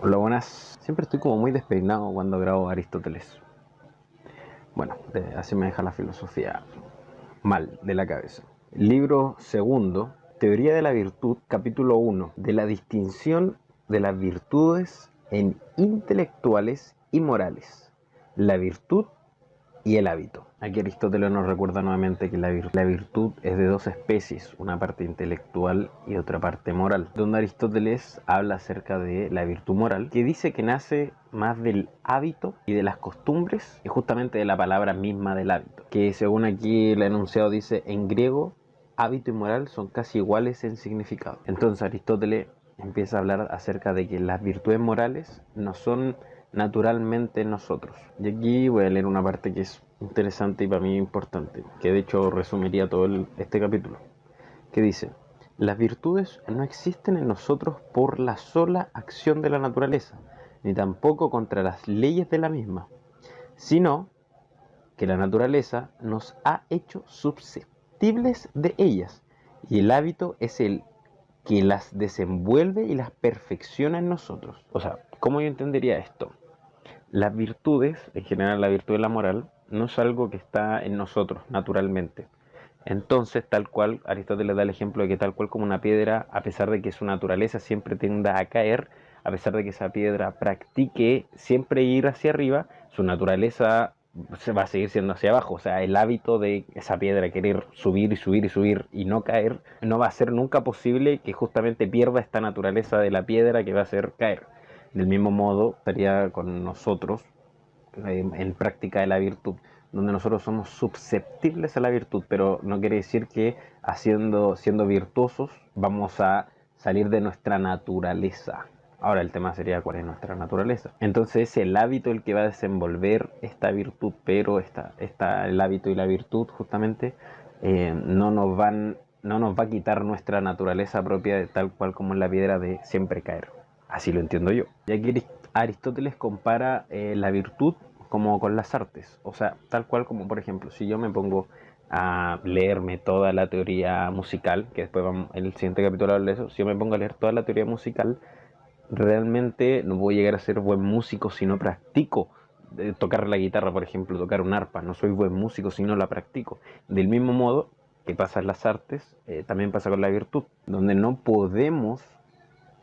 Hola, buenas. Siempre estoy como muy despeinado cuando grabo Aristóteles. Bueno, así me deja la filosofía mal de la cabeza. Libro segundo, Teoría de la Virtud, capítulo 1, de la distinción de las virtudes en intelectuales y morales. La virtud y el hábito. Aquí Aristóteles nos recuerda nuevamente que la virtud es de dos especies, una parte intelectual y otra parte moral, donde Aristóteles habla acerca de la virtud moral, que dice que nace más del hábito y de las costumbres, y justamente de la palabra misma del hábito, que según aquí el enunciado dice, en griego, hábito y moral son casi iguales en significado. Entonces Aristóteles empieza a hablar acerca de que las virtudes morales no son naturalmente nosotros. Y aquí voy a leer una parte que es interesante y para mí importante, que de hecho resumiría todo este capítulo, que dice, las virtudes no existen en nosotros por la sola acción de la naturaleza, ni tampoco contra las leyes de la misma, sino que la naturaleza nos ha hecho susceptibles de ellas, y el hábito es el que las desenvuelve y las perfecciona en nosotros. O sea, ¿cómo yo entendería esto? Las virtudes, en general la virtud de la moral, no es algo que está en nosotros naturalmente. Entonces, tal cual, Aristóteles da el ejemplo de que tal cual como una piedra, a pesar de que su naturaleza siempre tienda a caer, a pesar de que esa piedra practique siempre ir hacia arriba, su naturaleza se va a seguir siendo hacia abajo. O sea, el hábito de esa piedra querer subir y subir y subir y no caer, no va a ser nunca posible que justamente pierda esta naturaleza de la piedra que va a hacer caer. Del mismo modo, estaría con nosotros en práctica de la virtud, donde nosotros somos susceptibles a la virtud, pero no quiere decir que siendo virtuosos vamos a salir de nuestra naturaleza. Ahora el tema sería cuál es nuestra naturaleza. Entonces es el hábito el que va a desenvolver esta virtud, pero el hábito y la virtud justamente no nos va a quitar nuestra naturaleza propia de tal cual como en la piedra de siempre caer. Así lo entiendo yo. Y aquí Aristóteles compara la virtud como con las artes. O sea, tal cual como, por ejemplo, si yo me pongo a leerme toda la teoría musical, que después vamos, en el siguiente capítulo hablo de eso, si yo me pongo a leer toda la teoría musical, realmente no voy a llegar a ser buen músico si no practico tocar la guitarra, por ejemplo, tocar un arpa. No soy buen músico si no la practico. Del mismo modo que pasa en las artes, también pasa con la virtud, donde no podemos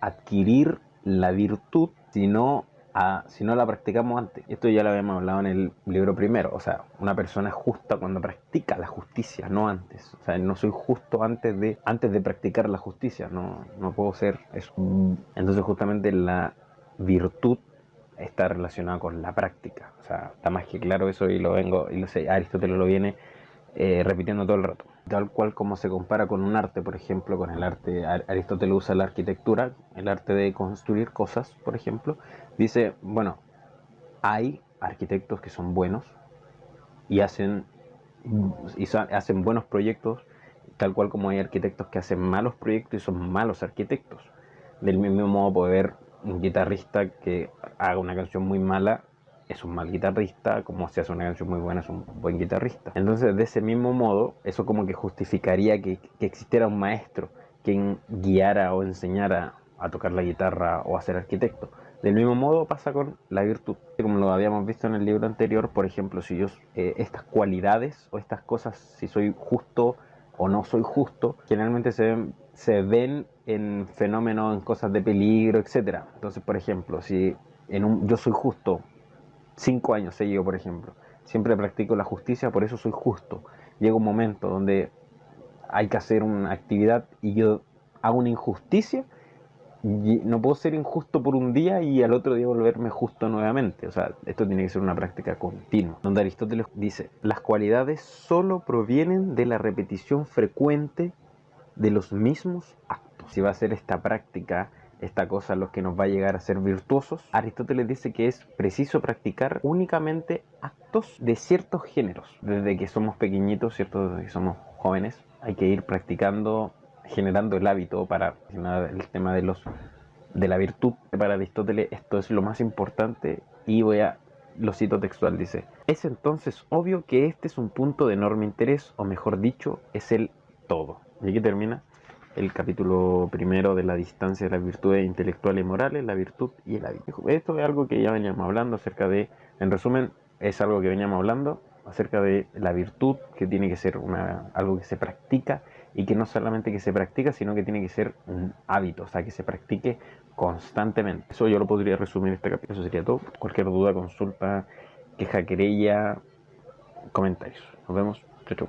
adquirir la virtud si no la practicamos antes. Esto ya lo habíamos hablado en el libro primero. O sea, una persona es justa cuando practica la justicia, no antes. O sea, no soy justo antes de practicar la justicia. No puedo ser eso. Entonces justamente la virtud está relacionada con la práctica. O sea, está más que claro eso y lo sé, Aristóteles lo viene repitiendo todo el rato. Tal cual como se compara con un arte, por ejemplo, con el arte, Aristóteles usa la arquitectura, el arte de construir cosas, por ejemplo, dice, bueno, hay arquitectos que son buenos y hacen buenos proyectos, tal cual como hay arquitectos que hacen malos proyectos y son malos arquitectos. Del mismo modo puede haber un guitarrista que haga una canción muy mala, es un mal guitarrista, como si hace una canción muy buena es un buen guitarrista. Entonces, de ese mismo modo, eso como que justificaría que existiera un maestro quien guiara o enseñara a tocar la guitarra o a ser arquitecto. Del mismo modo pasa con la virtud. Como lo habíamos visto en el libro anterior, por ejemplo, si yo estas cualidades o estas cosas, si soy justo o no soy justo, generalmente se ven en fenómenos, en cosas de peligro, etcétera. Entonces, por ejemplo, si yo soy justo 5 años seguido, por ejemplo, siempre practico la justicia, por eso soy justo. Llega un momento donde hay que hacer una actividad y yo hago una injusticia, y no puedo ser injusto por un día y al otro día volverme justo nuevamente. O sea, esto tiene que ser una práctica continua. Donde Aristóteles dice, las cualidades solo provienen de la repetición frecuente de los mismos actos. Si va a ser esta práctica, esta cosa los que nos va a llegar a ser virtuosos, Aristóteles dice que es preciso practicar únicamente actos de ciertos géneros. Desde que somos pequeñitos, ¿cierto? Desde que somos jóvenes, hay que ir practicando, generando el hábito para el tema de la virtud. Para Aristóteles esto es lo más importante y lo cito textual, dice, es entonces obvio que este es un punto de enorme interés, o mejor dicho, es el todo. Y aquí termina el capítulo primero de la distancia de las virtudes intelectuales y morales, la virtud y el hábito. Esto es algo que ya veníamos hablando acerca de, en resumen, es algo que veníamos hablando acerca de la virtud, que tiene que ser algo que se practica y que no solamente que se practica, sino que tiene que ser un hábito, o sea, que se practique constantemente. Eso yo lo podría resumir este capítulo. Eso sería todo. Cualquier duda, consulta, queja, querella, comentarios. Nos vemos. Chau, chau.